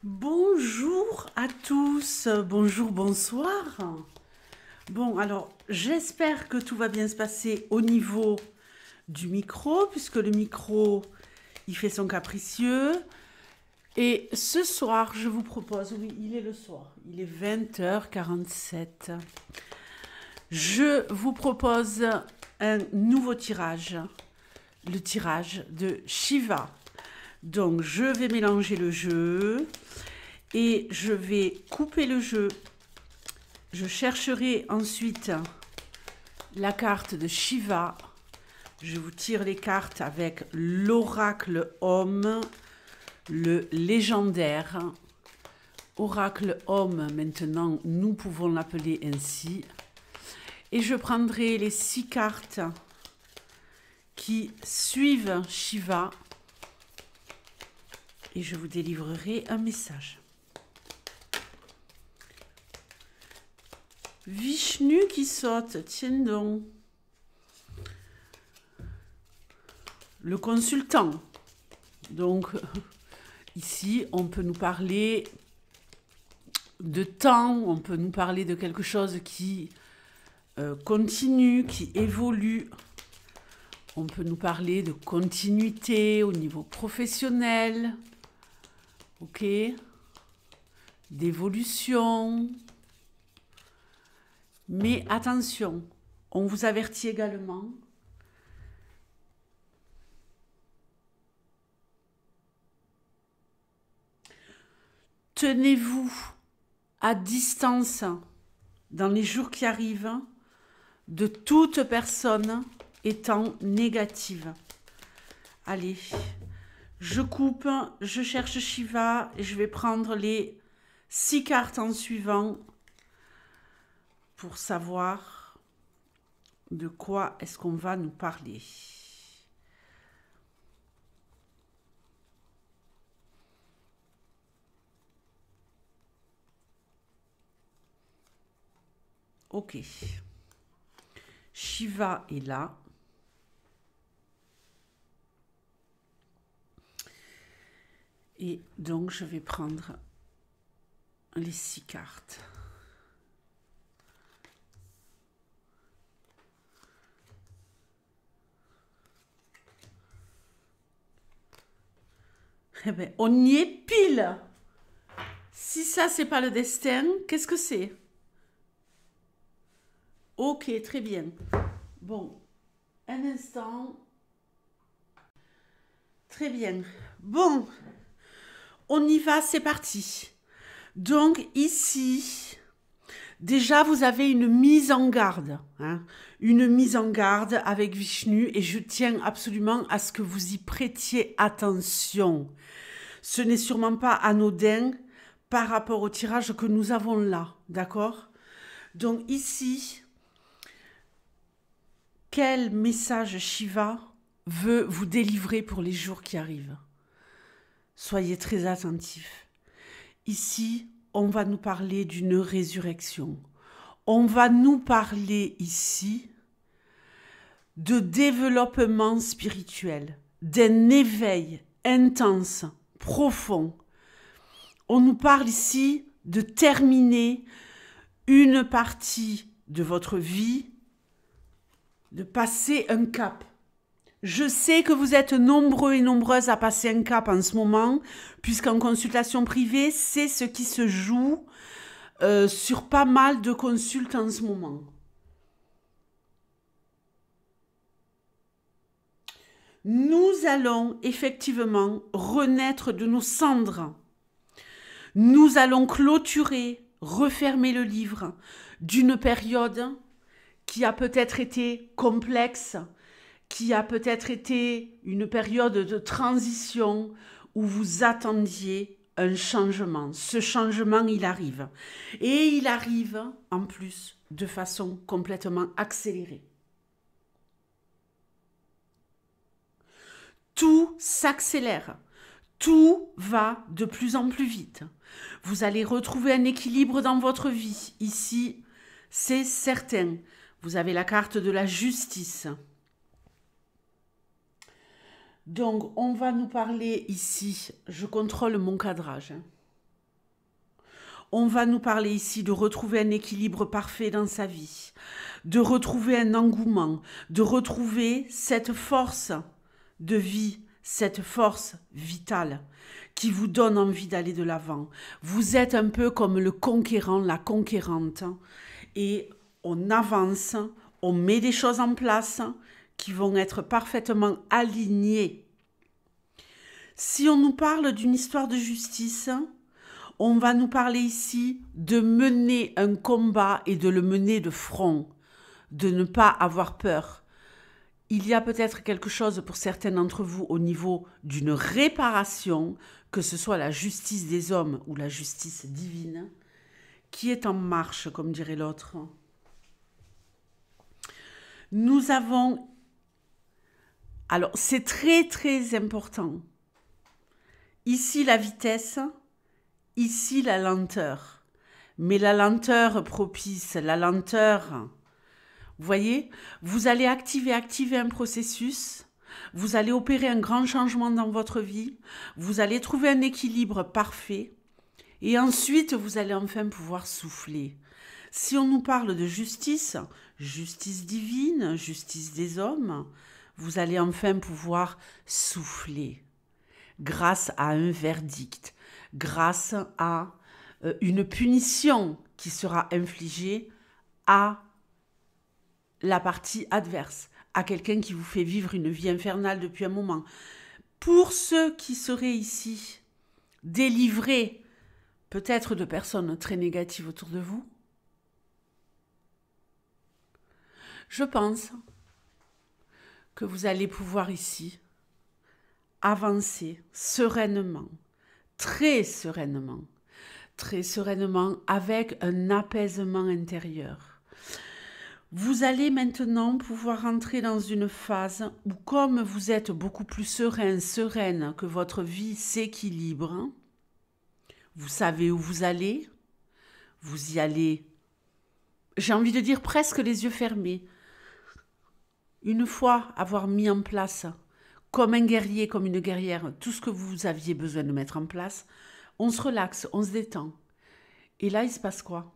Bonjour à tous, bonjour, bonsoir. Bon, alors j'espère que tout va bien se passer au niveau du micro, puisque le micro, il fait son capricieux. Et ce soir, je vous propose, oui, il est le soir, il est 20h47. Je vous propose un nouveau tirage, le tirage de Shiva. Donc, je vais mélanger le jeu et je vais couper le jeu. Je chercherai ensuite la carte de Shiva. Je vous tire les cartes avec l'oracle homme, le légendaire. Oracle homme, maintenant, nous pouvons l'appeler ainsi. Et je prendrai les 6 cartes qui suivent Shiva. Et je vous délivrerai un message. Vishnu qui saute, tiens donc. Le consultant. Donc, ici, on peut nous parler de temps, on peut nous parler de quelque chose qui continue, qui évolue. On peut nous parler de continuité au niveau professionnel. Ok, d'évolution. Mais attention, on vous avertit également. Tenez-vous à distance dans les jours qui arrivent de toute personne étant négative. Allez. Je coupe, je cherche Shiva et je vais prendre les 6 cartes en suivant pour savoir de quoi est-ce qu'on va nous parler. Ok. Shiva est là. Et donc, je vais prendre les 6 cartes. Eh bien, on y est pile. Si ça, c'est pas le destin, qu'est-ce que c'est? Ok, très bien. Bon, un instant. Très bien. Bon. On y va, c'est parti. Donc ici, déjà vous avez une mise en garde. Une mise en garde avec Vishnu et je tiens absolument à ce que vous y prêtiez attention. Ce n'est sûrement pas anodin par rapport au tirage que nous avons là, d'accord? Donc ici, quel message Shiva veut vous délivrer pour les jours qui arrivent? Soyez très attentifs. Ici, on va nous parler d'une résurrection. On va nous parler ici de développement spirituel, d'un éveil intense, profond. On nous parle ici de terminer une partie de votre vie, de passer un cap. Je sais que vous êtes nombreux et nombreuses à passer un cap en ce moment, puisqu'en consultation privée, c'est ce qui se joue sur pas mal de consultes en ce moment. Nous allons effectivement renaître de nos cendres. Nous allons clôturer, refermer le livre d'une période qui a peut-être été complexe, qui a peut-être été une période de transition où vous attendiez un changement. Ce changement, il arrive. Et il arrive, en plus, de façon complètement accélérée. Tout s'accélère. Tout va de plus en plus vite. Vous allez retrouver un équilibre dans votre vie. Ici, c'est certain. Vous avez la carte de la justice. Donc, on va nous parler ici. Je contrôle mon cadrage. On va nous parler ici de retrouver un équilibre parfait dans sa vie, de retrouver un engouement, de retrouver cette force de vie, cette force vitale qui vous donne envie d'aller de l'avant. Vous êtes un peu comme le conquérant, la conquérante, et on avance, on met des choses en place qui vont être parfaitement alignées. Si on nous parle d'une histoire de justice, on va nous parler ici de mener un combat et de le mener de front, de ne pas avoir peur. Il y a peut-être quelque chose pour certains d'entre vous au niveau d'une réparation, que ce soit la justice des hommes ou la justice divine, qui est en marche, comme dirait l'autre. Nous avons... Alors, c'est très, très important. Ici, la vitesse, ici, la lenteur. Mais la lenteur propice, la lenteur... Vous voyez, vous allez activer un processus, vous allez opérer un grand changement dans votre vie, vous allez trouver un équilibre parfait et ensuite vous allez enfin pouvoir souffler. Si on nous parle de justice, justice divine, justice des hommes, vous allez enfin pouvoir souffler grâce à un verdict, grâce à une punition qui sera infligée à la partie adverse, à quelqu'un qui vous fait vivre une vie infernale depuis un moment. Pour ceux qui seraient ici délivrés peut-être de personnes très négatives autour de vous, je pense que vous allez pouvoir ici avancer sereinement, très sereinement, avec un apaisement intérieur. Vous allez maintenant pouvoir entrer dans une phase où, comme vous êtes beaucoup plus sereine, que votre vie s'équilibre, vous savez où vous allez, vous y allez, j'ai envie de dire presque les yeux fermés. Une fois avoir mis en place, comme un guerrier, comme une guerrière, tout ce que vous aviez besoin de mettre en place, on se relaxe, on se détend. Et là, il se passe quoi ?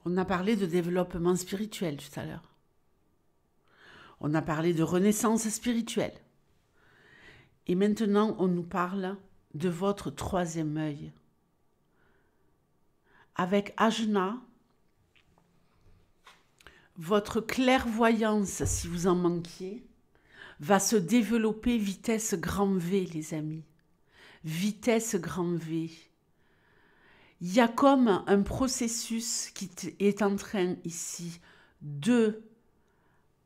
On a parlé de développement spirituel tout à l'heure. On a parlé de renaissance spirituelle. Et maintenant, on nous parle de votre troisième œil. Avec Ajna, votre clairvoyance, si vous en manquiez, va se développer vitesse grand V, les amis. Vitesse grand V. Il y a comme un processus qui est en train ici de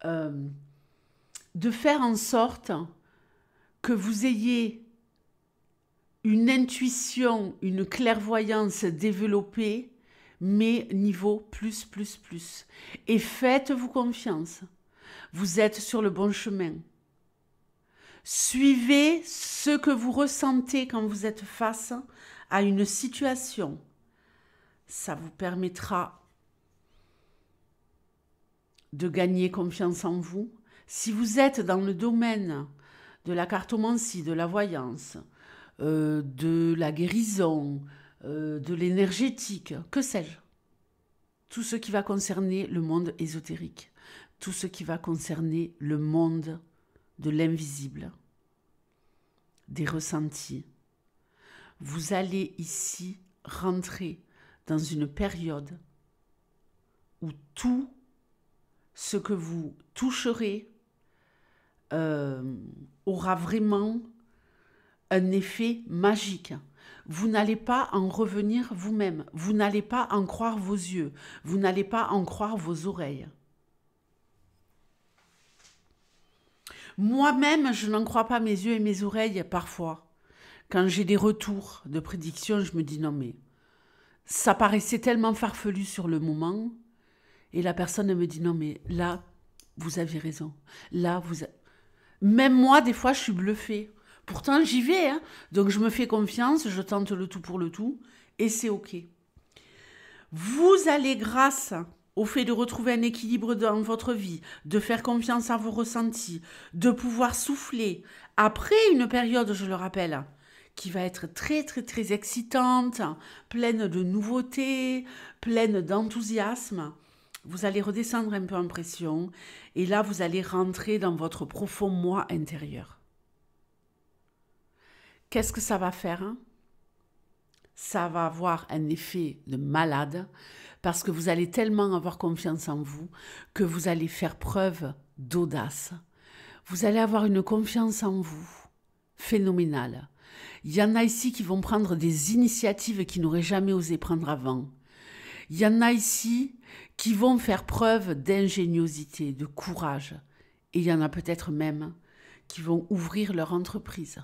faire en sorte que vous ayez une intuition, une clairvoyance développée, mais niveau plus. Et faites-vous confiance. Vous êtes sur le bon chemin. Suivez ce que vous ressentez quand vous êtes face à une situation. Ça vous permettra de gagner confiance en vous. Si vous êtes dans le domaine de la cartomancie, de la voyance, de la guérison, de l'énergétique, que sais-je, tout ce qui va concerner le monde ésotérique, tout ce qui va concerner le monde de l'invisible, des ressentis, vous allez ici rentrer dans une période où tout ce que vous toucherez aura vraiment un effet magique. Vous n'allez pas en revenir vous-même, vous n'allez pas en croire vos yeux, vous n'allez pas en croire vos oreilles. Moi-même, je n'en crois pas mes yeux et mes oreilles parfois. Quand j'ai des retours de prédictions, je me dis non mais ça paraissait tellement farfelu sur le moment et la personne me dit non mais là, vous aviez raison. Là, même moi, des fois, je suis bluffée. Pourtant, j'y vais, hein. Donc je me fais confiance, je tente le tout pour le tout et c'est OK. Vous allez, grâce au fait de retrouver un équilibre dans votre vie, de faire confiance à vos ressentis, de pouvoir souffler, après une période, je le rappelle, qui va être très, très, très excitante, pleine de nouveautés, pleine d'enthousiasme. Vous allez redescendre un peu en pression et là, vous allez rentrer dans votre profond moi intérieur. Qu'est-ce que ça va faire, hein? Ça va avoir un effet de malade parce que vous allez tellement avoir confiance en vous que vous allez faire preuve d'audace. Vous allez avoir une confiance en vous phénoménale. Il y en a ici qui vont prendre des initiatives qu'ils n'auraient jamais osé prendre avant. Il y en a ici qui vont faire preuve d'ingéniosité, de courage. Et il y en a peut-être même qui vont ouvrir leur entreprise.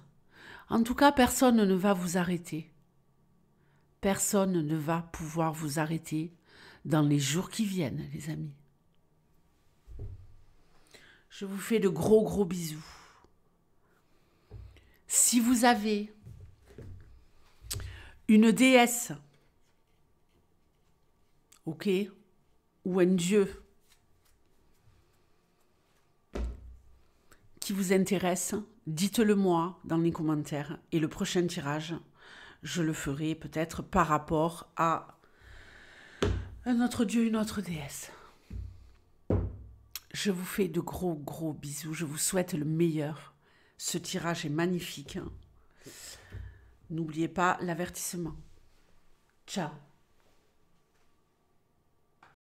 En tout cas, personne ne va vous arrêter. Personne ne va pouvoir vous arrêter dans les jours qui viennent, les amis. Je vous fais de gros, gros bisous. Si vous avez une déesse, ok, ou un dieu qui vous intéresse, dites-le moi dans les commentaires et le prochain tirage, je le ferai peut-être par rapport à un autre dieu, une autre déesse. Je vous fais de gros, gros bisous. Je vous souhaite le meilleur. Ce tirage est magnifique. N'oubliez pas l'avertissement. Ciao.